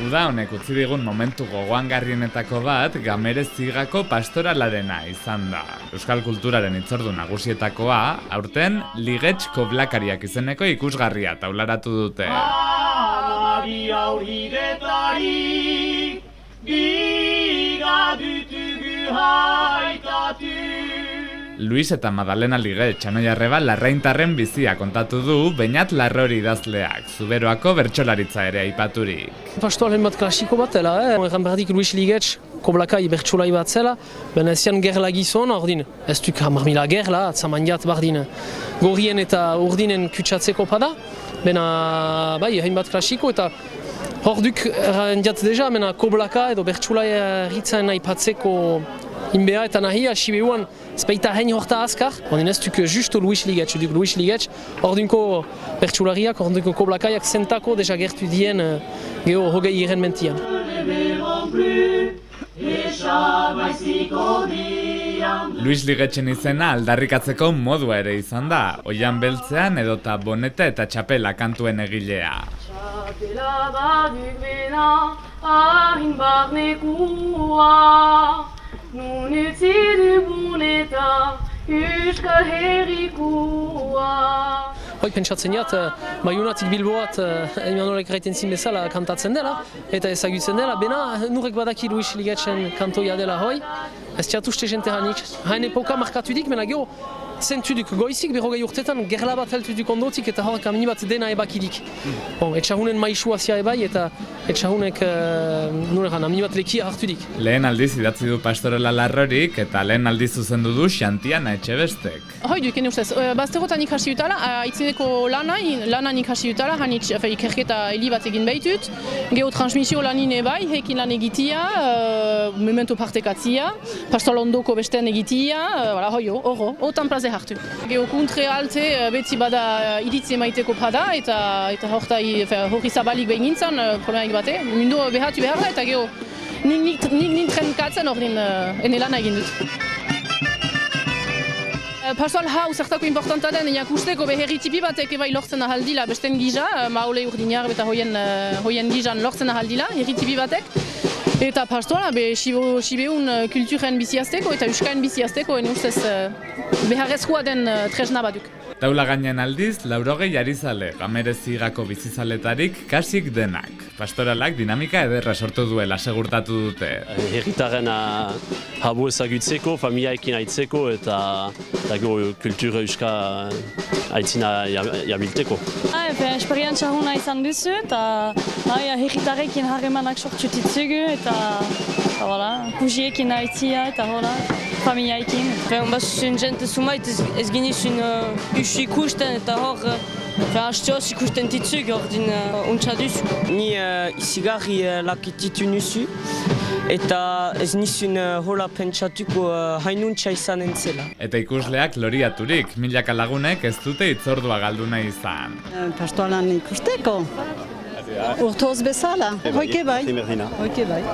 Uda honek utzi digun momentu gogoangarrienetako bat Gamere Zigako pastoralarena izan da. Euskal kulturaren hitzordu nagusietakoa, aurten Ligets Koblakariak izeneko ikusgarria taularatu dute. Luis eta Madalena Liget Txanoiarreba larraintarren bizia kontatu du Beñat Larrori idazleak, Zuberoako bertsolaritza ere aipaturik. Pastoalen bat klasiko bat dela, erran berdik Luis Liget Koblakai bertsolai bat zela, baina ezian gerla gizon, ordin, ez duk hamarmila gerla, atzamandiat bardin gorrien eta urdinen kutsatzeko pada, baina bai, hainbat klasiko eta hor duk errandiat deja, baina Koblaka edo bertsolai ritzen aipatzeko inbea eta nahia, sibeuan Speita hain horta azkar, ondin ez duk justo Luis Liget, duk Luis Liget, ordinko bertsulariak, ordinko koblakaiak zentako deja gertu dien geho hogei iren mentian. Luis Ligetsen izena aldarrikatzeko modua ere izan da, oian beltzean edota boneta eta txapela kantuen egilea. Txapela baduk bena, ahin barnekua, nun utzidu boneta, euskal herrikua. Hoi pentsatzen jat, Maiunatik Bilboat Emanolek gaiten zin bezala kantatzen dela, eta ezagutzen dela, bena nurek badaki Luis Ligetsen kantoia dela hoi, ez txatuste jente hanik. Hain epoka markatudik, bena geho, zentuduk goizik, berrogei urtetan gerla bat heltuduk ondotik eta hor kamini bat dena ebakidik. Etxahunen maixua zia ebai eta etxahunek nuregan amini bat lekia hartudik. Lehen aldiz idatzi du Pastorela Larrorik eta lehen aldiz zuzendu du Xantiana Etxebestek. Hoi duk, ene ustez, bazterotan ikasi dutala, itzineko lanan ikasi dutala, hanitz ikerketa heli bat egin behitut, geotransmisio lanin ebai, hekin lan egitia, memento partekatzia, pastorlondoko besten egitia, hoi horro, otan plaze hartu. Geo kontre alte beti bada iritzi emaiteko pada eta horri zabalik behin gintzen, problemak bate, mundu behatu behar da eta geo nik nintren katzen ordin ene lan egin dut. Pastoral hau zertako importanta den jakusteko herri tipi batek ebai lortzen ahaldila besten gisa, maule urdinar eta hoien gisan lortzen ahaldila, herri tipi batek. Eta pastoala, sibeun kulturen biziazteko eta euskain biziazteko, ene ustez beharrezkoa den tresna baduk. Taula gainean aldiz, 80 arizale, Gamere Zigako bizizaletarik kasik denak. Pastoralak dinamika ederra sortu duela segurtatu dute. Herritarren habu ezagutzeko, familiaekin aitzeko eta kultura euska aitzina jabilteko. Esperientzia hona izan duzu eta herritarrekin harremanak sortu ditzugu eta kuziekin aitzia eta familiaekin. Bazuen jente sumait ez genizun usu ikusten eta hor astioz ikusten ditzuk ordin untsa duzu. Ni izigarri lakititu nuzu eta ez nizun hola pentsatuko hainuntza izan entzela. Eta ikusleak loriaturik, milaka lagunek ez dute hitzordua galdu nahi izan. Pastoalan ikusteko. Urtoz bezala, hoike bai.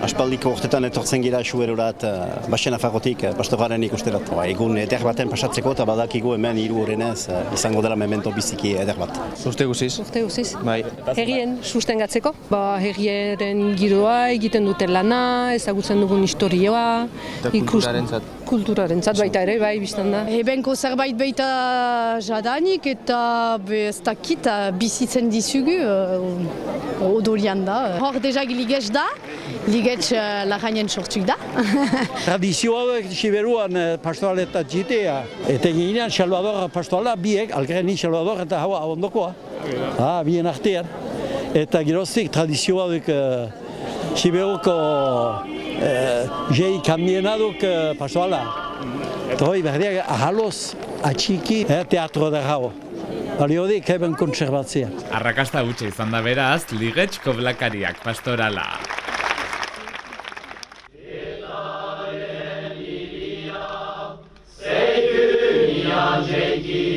Aspaldiko urtetan etortzen gira esuerorat Basen Afarrotik pastoraren ikusterat. Egun eder baten pasatzeko eta badakigu hemen 3 urenez izango dela memento biziki eder bat. Urte guziz. Bai. Herrien sustengatzeko, herriaren giroa egiten duten lana, ezagutzen dugun historioa. Kulturarentzat baita ere, bai, biztan da. Ebenko zerbait baita jadanik eta ez dakit bizitzen dizugu odolian da. Hor deja Ligetz da, Ligetz larrainen sortuk da. Tradizioa siberuan pastoraleta jitea. Eta ginean Salvador pastoala biek, algreni Salvador eta haua ondokoa. Bien artean. Eta geroztik tradizioa duk siberuko jei kamienaduk pastoala. Hoi berdiak ahaloz atxiki teatro da hau. Baliodik eben kontserbatzea. Arrakasta gutxe izan da beraz, Ligets Koblakariak pastorala. Eta